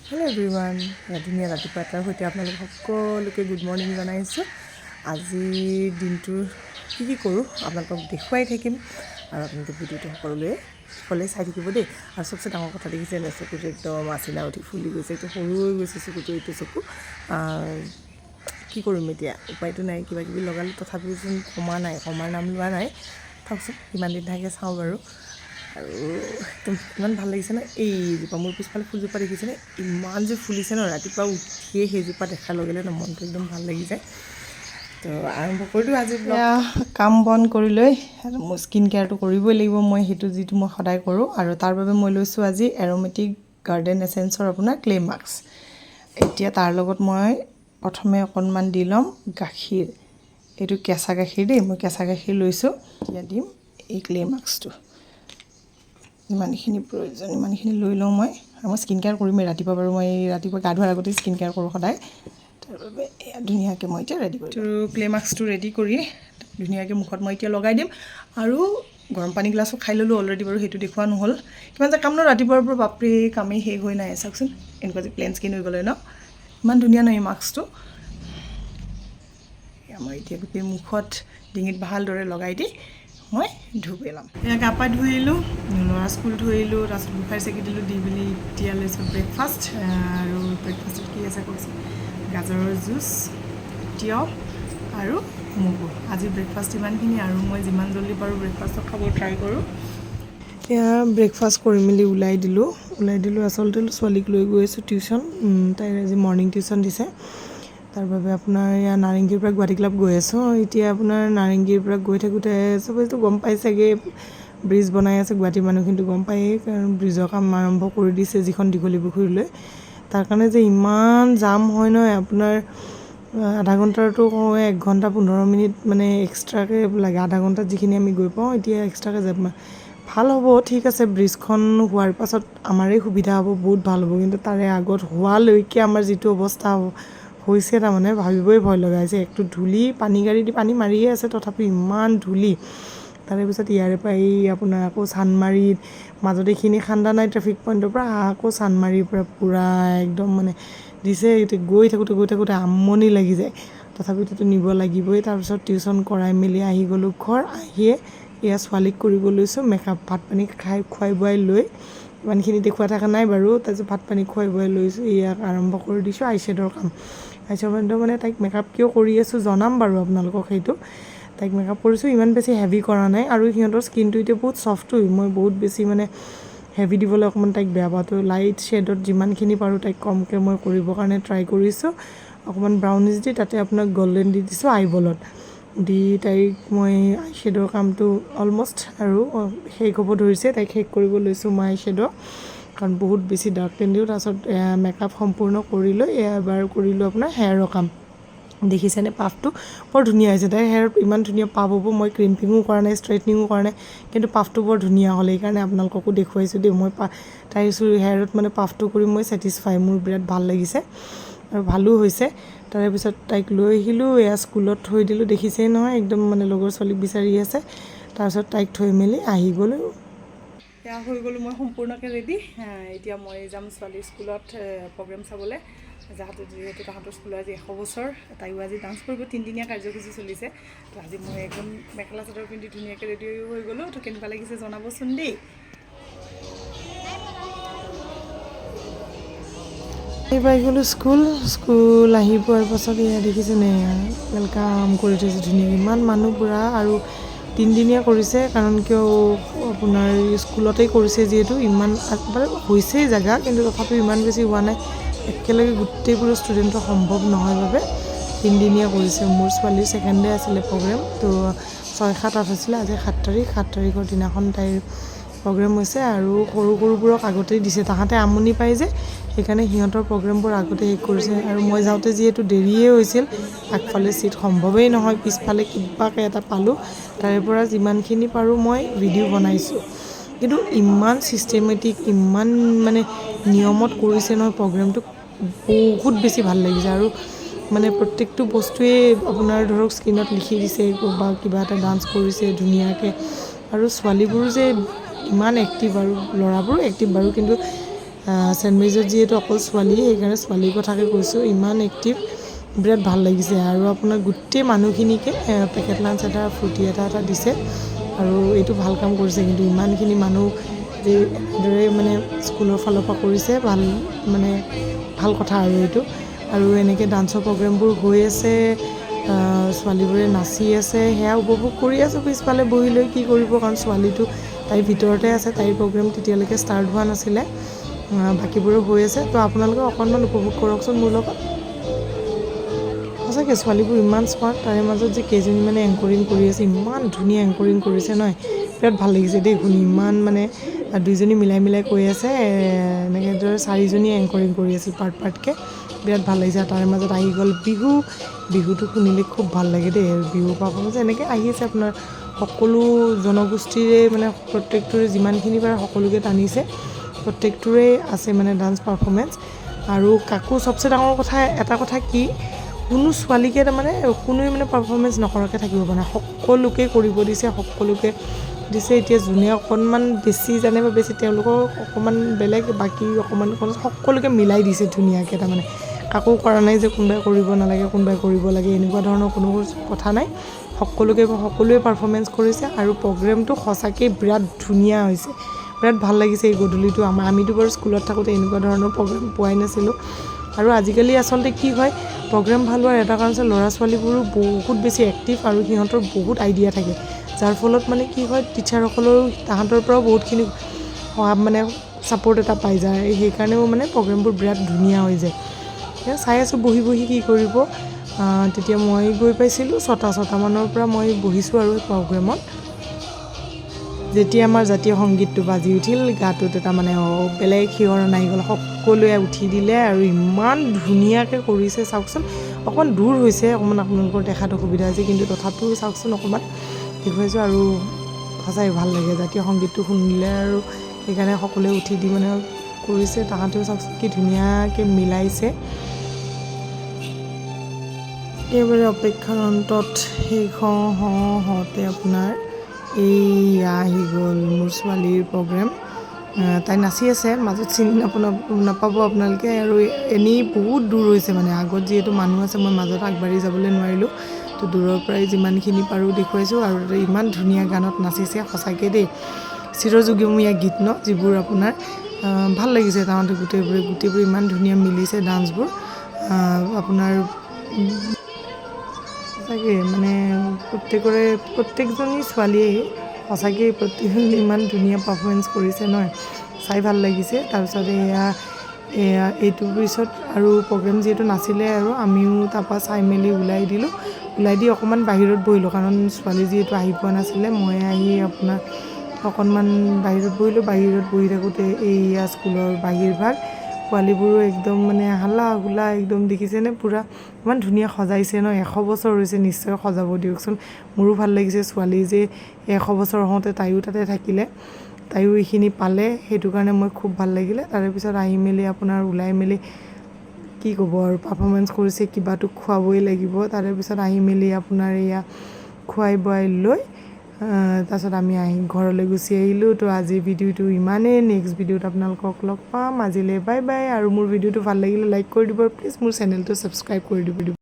Hello' everyone, ধুনীয়া ৰাতিপুৱা এটাৰ সৈতে আপোনালোক সকলোকে গুড মৰ্ণিং জনাইছোঁ। আজিৰ দিনটোৰ কি কৰোঁ আপোনালোকক দেখুৱাই থাকিম আৰু আপোনালোকে ভিডিঅ'টো সকলোৱে চাই থাকিব দেই। আৰু চবচে ডাঙৰ কথা দেখিছে নে, চকুটো একদম আচিনা উঠি ফুলি গৈছে, এইটো সৰু হৈ গৈছে চকুটো, এইটো চকু। কি কৰিম এতিয়া, উপায়টো নাই, কিবা কিবি লগালোঁ তথাপিও চোন কমাৰ নাম লোৱা নাই। চাওকচোন কিমান দিন থাকে চাওঁ বাৰু। আৰু একদম ইমান ভাল লাগিছে ন এইজোপা, মোৰ পিছফালে ফুলজোপা দেখিছেনে, ইমান যে ফুলিছে ন, ৰাতিপুৱা উঠিয়ে সেইজোপা দেখাৰ লগে লগে মনটো একদম ভাল লাগি যায়। তো আৰম্ভ কৰি দিওঁ আজি কাম বন কৰি লৈ। মোৰ স্কিন কেয়াৰটো কৰিবই লাগিব মই, যিটো মই সদায় কৰোঁ। আৰু তাৰ বাবে মই লৈছোঁ আজি এৰ'মেটিক গাৰ্ডেন এচেঞ্চৰ আপোনাৰ ক্লে মাস্ক। এতিয়া তাৰ লগত মই প্ৰথমে অকণমান দি ল'ম গাখীৰ, এইটো কেঁচা গাখীৰ দেই, মই কেঁচা গাখীৰ লৈছোঁ। এতিয়া দিম এই ক্লে মাস্কটো, ইমানখিনি প্ৰয়োজন ইমানখিনি লৈ লওঁ মই। আৰু মই স্কিন কেয়াৰ কৰিমেই ৰাতিপুৱা বাৰু, মই ৰাতিপুৱা গা ধোৱাৰ আগতেই স্কিন কেয়াৰ কৰোঁ সদায়। তাৰ বাবে এয়া ধুনীয়াকৈ মই এতিয়া ৰেডি কৰিছোঁ। ক্লে মাস্কটো ৰেডি কৰি ধুনীয়াকৈ মুখত মই এতিয়া লগাই দিম। আৰু গৰম পানী গিলাচো খাই ল'লোঁ অলৰেডি বাৰু, সেইটো দেখুওৱা নহ'ল। কিমান যে কাম ন ৰাতিপুৱাৰ পৰা, বাপৰে কামেই শেষ হৈ নাই। চাওকচোন এনেকুৱা যে প্লেন স্কিন হৈ গ'লে ন, ইমান ধুনীয়া ন এই মাস্কটো। মই এতিয়া গোটেই মুখত ডিঙিত ভালদৰে লগাই দি মই ধুই পেলাম। এয়া গা পা ধুই আহিলোঁ, ল'ৰা স্কুল থৈ আহিলোঁ, তাৰপিছত বুখাৰ চেকি দিলোঁ, দি মেলি এতিয়া লৈছোঁ ব্ৰেকফাষ্ট। আৰু ব্ৰেকফাষ্টত কি আছে কওকচোন, গাজৰৰ জুচ, তিয়ঁহ আৰু মগু। আজি ব্ৰেকফাষ্ট ইমানখিনি, আৰু মই যিমান জল্দি পাৰোঁ ব্ৰেকফাষ্টত খাব ট্ৰাই কৰোঁ। এয়া ব্ৰেকফাষ্ট কৰি মেলি ওলাই দিলোঁ। আচলতে ছোৱালীক লৈ গৈ আছোঁ টিউশ্যন, তাইৰ আজি মৰ্ণিং টিউশ্যন দিছে। তাৰ বাবে আপোনাৰ এয়া নাৰেংগীৰ পৰা গুৱাহাটী ক্লাব গৈ আছোঁ। এতিয়া আপোনাৰ নাৰেংগীৰ পৰা গৈ থাকোঁতে চবেইতো গম পাই চাগে, ব্ৰিজ বনাই আছে, গুৱাহাটীৰ মানুহখিনিতো গম পায়েই, কাৰণ ব্ৰিজৰ কাম আৰম্ভ কৰি দিছে যিখন দীঘলী পুখুৰীলৈ। তাৰ কাৰণে যে ইমান জাম হয় নহয়, আপোনাৰ আধা ঘণ্টাৰটো কওঁ, 1 ঘণ্টা 15 মিনিট মানে এক্সট্ৰাকৈ লাগে। আধা ঘণ্টাত যিখিনি আমি গৈ পাওঁ, এতিয়া এক্সট্ৰাকৈ যাব। ভাল হ'ব, ঠিক আছে, ব্ৰিজখন হোৱাৰ পাছত আমাৰেই সুবিধা হ'ব, বহুত ভাল হ'ব। কিন্তু তাৰে আগত হোৱালৈকে আমাৰ যিটো অৱস্থা হৈছে, তাৰমানে ভাবিবই ভয় লগাইছে। একটো ধূলি, গাড়ী দি পানী মাৰিয়ে আছে, তথাপিও ইমান ধূলি। তাৰে পিছত ইয়াৰে পৰা এই আপোনাৰ আকৌ চান্দমাৰীত মাজত এইখিনি খান্দা নাই ট্ৰেফিক পইণ্টৰ পৰা, আকৌ চান্দমাৰীৰ পৰা পূৰা একদম মানে দিছে। গৈ থাকোঁতে আমনি লাগি যায়, তথাপিতো নিব লাগিবই। তাৰপিছত টিউশ্যন কৰাই মেলি আহি গ'লোঁ ঘৰ। আহিয়ে এয়া ছোৱালীক কৰিব লৈছোঁ মেকআপ। ভাত পানী খুৱাই বোৱাই লৈ, ইমানখিনি দেখুৱাই থকা নাই বাৰু। তাৰপিছত ভাত পানী খুৱাই বোৱাই লৈছোঁ, ইয়াক আৰম্ভ কৰি দিছোঁ আইশ্বেডৰ কাম। আইশ্বেডৰ মানে তাইক মেকআপ কিয় কৰি আছোঁ জনাম বাৰু আপোনালোকক সেইটো। তাইক মেকআপ কৰিছোঁ, ইমান বেছি হেভি কৰা নাই। আৰু সিহঁতৰ স্কিনটো এতিয়া বহুত ছফ্টো, মই বহুত বেছি মানে হেভি দিবলৈ অকণমান তাইক বেয়া পাওঁ। তো লাইট শ্বেডত যিমানখিনি পাৰোঁ তাইক কমকৈ মই কৰিবৰ কাৰণে ট্ৰাই কৰিছোঁ। অকণমান ব্ৰাউনিছ দি তাতে আপোনাক গল্ডেন দি দিছোঁ আইবলত দি। তাইক মই আইশ্বেডৰ কামটো অলমষ্ট আৰু শেষ হ'ব ধৰিছে, তাইক শেষ কৰিব লৈছোঁ মই আইশ্বেড, কাৰণ বহুত বেছি ডাৰ্ক পেন দিওঁ। তাৰপিছত মেকআপ সম্পূৰ্ণ কৰি লৈ এবাৰ কৰিলোঁ আপোনাৰ হেয়াৰৰ কাম। দেখিছেনে পাফটো বৰ ধুনীয়া হৈছে। তাইৰ হেয়াৰত ইমান ধুনীয়া পাফ হ'ব, মই ক্ৰিম্পিঙো কৰা নাই, ষ্ট্ৰেইটনিঙো কৰা নাই, কিন্তু পাফটো বৰ ধুনীয়া হ'ল। সেইকাৰণে আপোনালোককো দেখুৱাইছোঁ দেই। মই তাইৰ হেয়াৰত মানে পাফটো কৰি মই ছেটিছফাই, মোৰ বিৰাট ভাল লাগিছে আৰু ভালো হৈছে। তাৰে পিছত তাইক লৈ আহিলোঁ, এয়া স্কুলত থৈ দিলোঁ, দেখিছেই নহয়, একদম মানে লগৰ ছোৱালীক বিচাৰি আছে। তাৰপিছত তাইক থৈ মেলি আহি গ'লোঁ। এয়া হৈ গ'লোঁ মই সম্পূৰ্ণকৈ ৰেডি। এতিয়া মই যাম ছোৱালীৰ স্কুলত প্ৰগ্ৰেম চাবলৈ, যিহেতু তাহাঁতৰ স্কুলৰ আজি 100 বছৰ। তাইও আজি ডান্স কৰিব, 3দিনীয়া কাৰ্যসূচী চলিছে। তো আজি মই একদম মেখেলা চাদৰ পিন্ধি ধুনীয়াকৈ ৰেডি হৈ গ'লোঁ। তো কেনেকুৱা লাগিছে জনাবচোন দেই। পাই গ'লোঁ স্কুল আহি পোৱাৰ পাছত এয়া দেখিছেনে, ৱেলকাম কৰি থৈছে ধুনীয়াকৈ, ইমান মানুহ পূৰা। আৰু 3দিনীয়া কৰিছে, কাৰণ কিয় আপোনাৰ স্কুলতেই কৰিছে যিহেতু, ইমান বাৰু হৈছেই জেগা, কিন্তু তথাপিও ইমান বেছি হোৱা নাই। একেলগে গোটেইবোৰ ষ্টুডেণ্টৰ সম্ভৱ নহয় বাবে 3দিনীয়া কৰিছে। মোৰ ছোৱালীৰ 2nd ডে আছিলে প্ৰগ্ৰেম। তো 6, 7, 8 হৈছিলে, আজি 7 তাৰিখ। 7 তাৰিখৰ দিনাখন তাইৰ প্ৰগ্ৰেম হৈছে। আৰু সৰুবোৰক আগতেই দিছে, তাহাঁতে আমনি পায় যে, সেইকাৰণে সিহঁতৰ প্ৰগ্ৰেমবোৰ আগতে শেষ কৰিছে। আৰু মই যাওঁতে যিহেতু দেৰিয়ে হৈছিল, আগফালে ছিট সম্ভৱেই নহয়, পিছফালে কিবাকৈ এটা পালোঁ। তাৰে পৰা যিমানখিনি পাৰোঁ মই ভিডিঅ' বনাইছোঁ। কিন্তু ইমান ছিষ্টেমেটিক, ইমান মানে নিয়মত কৰিছে নহয় প্ৰগ্ৰেমটো, বহুত বেছি ভাল লাগিছে। আৰু মানে প্ৰত্যেকটো বস্তুৱেই আপোনাৰ ধৰক স্ক্ৰীণত লিখি দিছে, বা কিবা এটা ডান্স কৰিছে ধুনীয়াকৈ। আৰু ছোৱালীবোৰো যে ইমান এক্টিভ, আৰু ল'ৰাবোৰো এক্টিভ বাৰু, কিন্তু চেণ্ট মেৰিজত যিহেতু অকল ছোৱালী, সেইকাৰণে ছোৱালীৰ কথাকে কৈছোঁ, ইমান এক্টিভ, বিৰাট ভাল লাগিছে। আৰু আপোনাৰ গোটেই মানুহখিনিকে পেকেট লাঞ্চ এটা ফ্ৰুটি এটা দিছে, আৰু এইটো ভাল কাম কৰিছে। কিন্তু ইমানখিনি মানুহ যে এনেদৰে মানে স্কুলৰ ফালৰ পৰা কৰিছে, ভাল কথা আৰু এইটো। আৰু এনেকৈ ডান্সৰ প্ৰগ্ৰেমবোৰ হৈ আছে, ছোৱালীবোৰে নাচি আছে, সেয়া উপভোগ কৰি আছোঁ পিছফালে বহি লৈ। কি কৰিব, কাৰণ ছোৱালীটো তাইৰ ভিতৰতে আছে, তাইৰ প্ৰগ্ৰেম তেতিয়ালৈকে ষ্টাৰ্ট হোৱা নাছিলে, বাকীবোৰো হৈ আছে। তো আপোনালোকে অকণমান উপভোগ কৰকচোন মোৰ লগত। সঁচাকৈ ছোৱালীবোৰ ইমান স্মাৰ্ট, তাৰে মাজত যে কেইজনীমানে এংকৰিং কৰি আছে, ইমান ধুনীয়া এংকৰিং কৰিছে নহয়, বিৰাট ভাল লাগিছে দেই শুনি। ইমান দুইজনী মিলাই কৈ আছে, এনেকৈ ধৰে 4জনীয়ে এংকৰিং কৰি আছিল পাৰ্টকৈ, বিৰাট ভাল লাগিছে। আৰু তাৰে মাজত আহি গ'ল বিহুটো শুনিলে খুব ভাল লাগে দেই। বিহু পাৰফৰ্মেঞ্চ এনেকৈ আহি আছে আপোনাৰ সকলো জনগোষ্ঠীৰে, প্ৰত্যেকটোৰে যিমানখিনি পাৰে সকলোকে টানিছে, প্ৰত্যেকটোৰে আছে ডান্স পাৰফৰ্মেঞ্চ। আৰু চবচে ডাঙৰ এটা কথা কি, কোনো ছোৱালীকে কোনোৱে পাৰফৰ্মেঞ্চ নকৰাকৈ থাকিব পৰা নাই, সকলোকে কৰিব দিছে, সকলোকে দিছে। এতিয়া যোনে অকণমান বেছি জানে বা বেছি তেওঁলোকক অকণমান বেলেগ, বাকী অকণমান সকলোকে মিলাই দিছে ধুনীয়াকৈ। কাকো কৰা নাই যে কোনোবাই কৰিব নালাগে, কোনোবাই কৰিব লাগে, এনেকুৱা ধৰণৰ কোনো কথা নাই। সকলোৱে পাৰফৰ্মেঞ্চ কৰিছে, আৰু প্ৰগ্ৰেমটো সঁচাকৈ বিৰাট ধুনীয়া হৈছে, বিৰাট ভাল লাগিছে। এই গধূলিটো আমিতো বাৰু স্কুলত থাকোঁতে এনেকুৱা ধৰণৰ প্ৰগ্ৰেম পোৱাই নাছিলোঁ। আৰু আজিকালি আচলতে কি হয়, প্ৰগ্ৰেম ভাল হোৱাৰ এটা কাৰণ হৈছে ল'ৰা ছোৱালীবোৰো বহুত বেছি এক্টিভ, আৰু সিহঁতৰ বহুত আইডিয়া থাকে, যাৰ ফলত কি হয়, টিচাৰসকলেও তাহাঁতৰ পৰাও বহুতখিনি ছাপৰ্ট এটা পাই যায়। সেইকাৰণেও প্ৰগ্ৰেমবোৰ বিৰাট ধুনীয়া হৈ যায়। চাই আছোঁ বহি কি কৰিব। তেতিয়া মই গৈ পাইছিলোঁ 6টামানৰ পৰা মই বহিছোঁ আৰু প্ৰগ্ৰেমত। যেতিয়া আমাৰ জাতীয় সংগীতটো বাজি উঠিল, গাটোত এটা বেলেগ শিহৰণ আহি গ'ল, সকলোৱে উঠি দিলে, আৰু ইমান ধুনীয়াকৈ কৰিছে চাওকচোন। অকণমান দূৰ হৈছে, অকণমান আপোনালোকৰ দেখাত অসুবিধা হৈছে, কিন্তু তথাপিও চাওকচোন অকণমান দেখুৱাইছোঁ। আৰু সঁচাই ভাল লাগে জাতীয় সংগীতটো শুনিলে, আৰু সেইকাৰণে সকলোৱে উঠি দি কৰিছে। তাহাঁতেও চাওকচোন কি ধুনীয়াকৈ মিলাইছে। একেবাৰে অপেক্ষাৰ অন্তত শেষ হওঁতে আপোনাৰ এইয়া আহি গ'ল মোৰ ছোৱালীৰ প্ৰগ্ৰেম। তাই নাচি আছে, মাজত চিনি নাপাব আপোনালোকে। আৰু এনেই বহুত দূৰ হৈছে, আগত যিহেতু মানুহ আছে, মই মাজত আগবাঢ়ি যাবলৈ নোৱাৰিলোঁ, তো দূৰৰ পৰাই যিমানখিনি পাৰোঁ দেখুৱাইছোঁ। আৰু ইমান ধুনীয়া গানত নাচিছে সঁচাকৈ দেই, চিৰযুগমীয়া গীত যিবোৰ আপোনাৰ ভাল লাগিছে। তাহাঁতে গোটেইবোৰ ইমান ধুনীয়া মিলিছে ডান্সবোৰ আপোনাৰ। সঁচাকৈ প্ৰত্যেকজনী ছোৱালীয়ে সঁচাকৈ প্ৰত্যেকজনী ইমান ধুনীয়া পাৰফৰ্মেঞ্চ কৰিছে নহয়, চাই ভাল লাগিছে। তাৰপিছত এইটোৰ পিছত আৰু প্ৰগ্ৰেম যিহেতু নাছিলে, আৰু আমিও তাৰপৰা চাই মেলি ওলাই দি অকণমান বাহিৰত বহিলোঁ, কাৰণ ছোৱালী যিহেতু আহি পোৱা নাছিলে। মই আহি আপোনাৰ অকণমান বাহিৰত বহিলোঁ। বাহিৰত বহি থাকোঁতে এইয়া স্কুলৰ বাহিৰভাগ, পোৱালীবোৰো একদম হাল্লা হুল্লা, একদম দেখিছেনে পূৰা ইমান ধুনীয়া সজাইছে 100 বছৰ হৈছে, নিশ্চয় সজাব দিয়কচোন। মোৰো ভাল লাগিছে, ছোৱালী যে 100 বছৰ হওঁতে তাইও তাতে থাকিলে, তাইও এইখিনি পালে, সেইটো কাৰণে মই খুব ভাল লাগিলে। তাৰে পিছত আহি মেলি আপোনাৰ ওলাই মেলি কি ক'ব আৰু, পাৰফৰ্মেঞ্চ কৰিছে, কিবাটো খুৱাবই লাগিব। তাৰে পিছত আহি মেলি আপোনাৰ এয়া খুৱাই বোৱাই লৈ তাৰপিছত আমি ঘৰলৈ গুচি আহিলোঁ। তো আজিৰ ভিডিঅ'টো ইমানেই, নেক্সট ভিডিঅ'ত আপোনালোকক লগ পাম। আজিলৈ বাই বাই। আৰু মোৰ ভিডিঅ'টো ভাল লাগিলে লাইক কৰি দিব, প্লিজ মোৰ চেনেলটো ছাবস্ক্ৰাইব কৰি দিব।